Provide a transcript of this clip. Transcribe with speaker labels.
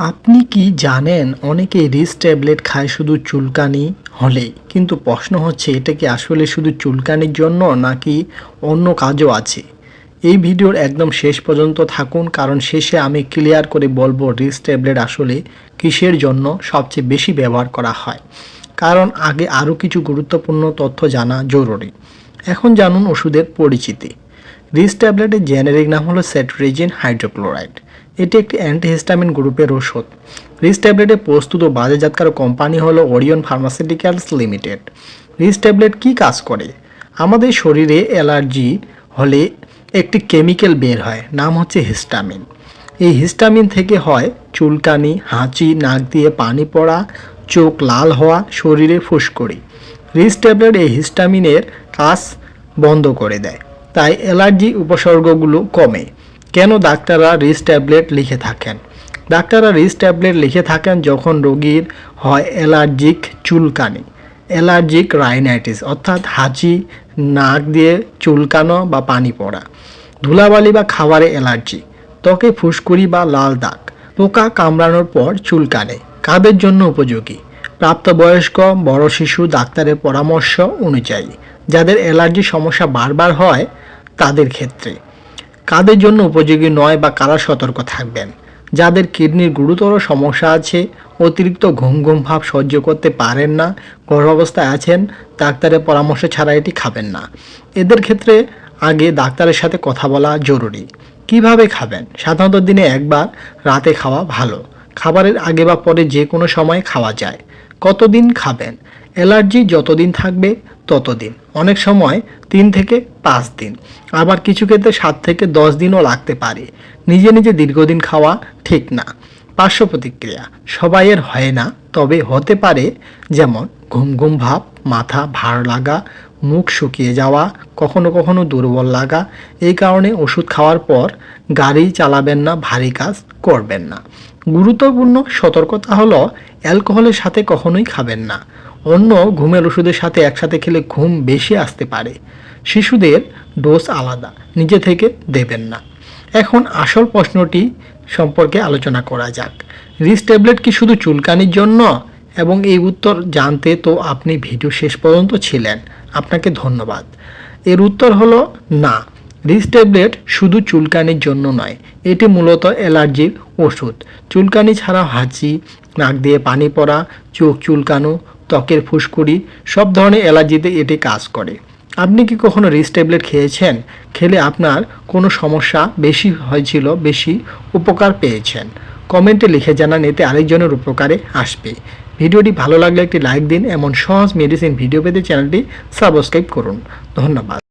Speaker 1: আপনি কি জানেন অনেকেই রিস্ক ট্যাবলেট খায় শুধু চুলকানি হলেই, কিন্তু প্রশ্ন হচ্ছে এটা কি আসলে শুধু চুলকানির জন্য নাকি অন্য কাজও আছে। এই ভিডিওর একদম শেষ পর্যন্ত থাকুন, কারণ শেষে আমি ক্লিয়ার করে বলবো রিস্ক ট্যাবলেট আসলে কিসের জন্য সবচেয়ে বেশি ব্যবহার করা হয়। কারণ আগে আরও কিছু গুরুত্বপূর্ণ তথ্য জানা জরুরি। এখন জানুন ওষুধের পরিচিতি। রিস্ক ট্যাবলেটের জেনেরিক নাম হলো সেট্রেজিন হাইড্রোক্লোরাইড। এটি একটি অ্যান্টিহিস্টামিন গ্রুপের ওষুধ। রিস্ক ট্যাবলেটের প্রস্তুত ও বাজারজাতকারক কোম্পানি হলো ওরিয়ন ফার্মাসিউটিক্যালস লিমিটেড। রিস্ক ট্যাবলেট কী কাজ করে? আমাদের শরীরে অ্যালার্জি হলে একটি কেমিক্যাল বের হয়, নাম হচ্ছে হিস্টামিন। এই হিস্টামিন থেকে হয় চুলকানি, হাঁচি, নাক দিয়ে পানি পড়া, চোখ লাল হওয়া, শরীরে ফুসকুড়ি। রিস্ক ট্যাবলেট এই হিস্টামিনের কাজ বন্ধ করে দেয়, তাই অ্যালার্জি উপসর্গগুলো কমে। কেন ডাক্তাররা রিস্ক ট্যাবলেট লিখে থাকেন? ডাক্তাররা রিস্ক ট্যাবলেট লিখে থাকেন যখন রোগীর হয় অ্যালার্জিক চুলকানি, অ্যালার্জিক রাইনাইটিস অর্থাৎ হাঁচি, নাক দিয়ে চুলকানো বা পানি পড়া, ধুলাবালি বা খাবারে অ্যালার্জি, ত্বকে ফুসকুড়ি বা লাল দাগ, পোকা কামড়ানোর পর চুলকানে। কাদের জন্য উপযোগী? প্রাপ্তবয়স্ক, বড় শিশু, ডাক্তারের পরামর্শ অনুযায়ী। যাদের অ্যালার্জি সমস্যা বারবার হয় তাদের ক্ষেত্রে। কাদের জন্য উপযোগী নয় বা কারা সতর্ক থাকবেন? যাদের কিডনির গুরুতর সমস্যা আছে, অতিরিক্ত ঘুম ঘুম ভাব সহ্য করতে পারেন না, গর্ভাবস্থায় আছেন, ডাক্তারের পরামর্শ ছাড়া এটি খাবেন না। এদের ক্ষেত্রে আগে ডাক্তারের সাথে কথা বলা জরুরি। কিভাবে খাবেন? সাধারণত দিনে একবার, রাতে খাওয়া ভালো। খাবারের আগে বা পরে যে কোনো সময় খাওয়া যায়। কতদিন খাবেন? অ্যালার্জি যতদিন থাকবে ততদিন, অনেক সময় 3 থেকে 5 দিন, আবার কিছু ক্ষেত্রে 7 থেকে 10 দিনও লাগতে পারে। নিজে নিজে দীর্ঘদিন খাওয়া ঠিক না। পার্শ্ব প্রতিক্রিয়া সবাইয়ের হয় না, তবে হতে পারে, যেমন ঘুম ঘুম ভাব, মাথা ভার লাগা, মুখ শুকিয়ে যাওয়া, কখনো কখনো দুর্বল লাগা। এই কারণে ওষুধ খাওয়ার পর গাড়ি চালাবেন না, ভারী কাজ করবেন না। গুরুত্বপূর্ণ সতর্কতা হলো অ্যালকোহলের সাথে কখনোই খাবেন না। অন্য ঘুমের ওষুধের সাথে একসাথে খেলে ঘুম বেশি আসতে পারে। শিশুদের ডোজ আলাদা, নিজে থেকে দেবেন না। এখন আসল প্রশ্নটি সম্পর্কে আলোচনা করা যাক। রিস্ক ট্যাবলেট কি শুধু চুলকানির জন্য? এবং এই উত্তর জানতে তো আপনি ভিডিও শেষ পর্যন্ত ছিলেন, আপনাকে ধন্যবাদ। এর উত্তর হলো না, রিস্ক ট্যাবলেট শুধু চুলকানির জন্য নয়। এটি মূলত অ্যালার্জির ওষুধ। চুলকানি ছাড়াও হাঁচি, নাক দিয়ে পানি পড়া, চোখ চুলকানো, ত্বকের ফুসকুড়ি, সব ধরনের অ্যালার্জিতে এটি কাজ করে। আপনি কি কখনো রিস্ক ট্যাবলেট খেয়েছেন? খেলে আপনার কোনো সমস্যা বেশি হয়েছিল, বেশি উপকার পেয়েছেন? কমেন্টে লিখে জানান, এতে আরেকজনের উপকারে আসবে। ভিডিওটি ভালো লাগলে একটি লাইক দিন। এমন সহজ মেডিসিন ভিডিও পেতে চ্যানেলটি সাবস্ক্রাইব করুন। ধন্যবাদ।